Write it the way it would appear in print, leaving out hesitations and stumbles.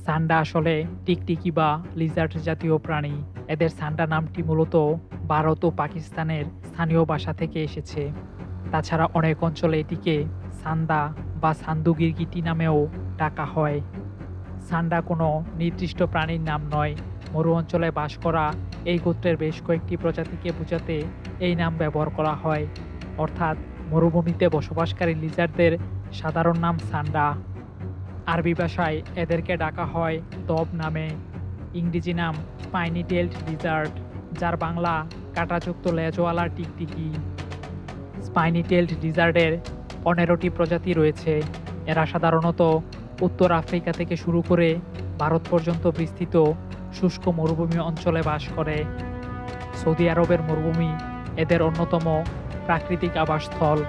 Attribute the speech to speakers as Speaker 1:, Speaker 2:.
Speaker 1: সান্ডা আসলে টিকটিকি বা লিজার্ড জাতীয় প্রাণী। এদের সান্ডা নামটি মূলত ভারত ও পাকিস্তানের স্থানীয় ভাষা থেকে এসেছে। তাছাড়া অনেক অঞ্চলে এটিকে সান্দা বা সান্দু গিরগিটি নামেও ডাকা হয়। সান্ডা কোনো নির্দিষ্ট প্রাণীর নাম নয়। মরু অঞ্চলে বাস করা এই গোত্রের বেশ কয়েকটি প্রজাতিকে বোঝাতে এই নাম ব্যবহার করা হয়। অর্থাৎ মরুভূমিতে বসবাসকারী লিজার্ডদের সাধারণ নাম সান্ডা। আরবি ভাষায় এদেরকে ডাকা হয় দব নামে। ইংরেজি নাম স্পাইনি টেলড লিজার্ড, যার বাংলা কাঁটাযুক্ত লেজওয়ালা টিকটিকি। স্পাইনি টেলড লিজার্ডের 15টি প্রজাতি রয়েছে। এরা সাধারণত উত্তর আফ্রিকা থেকে শুরু করে ভারত পর্যন্ত বিস্তৃত শুষ্ক মরুভূমি অঞ্চলে বাস করে। সৌদি আরবের মরুভূমি এদের অন্যতম প্রাকৃতিক আবাসস্থল।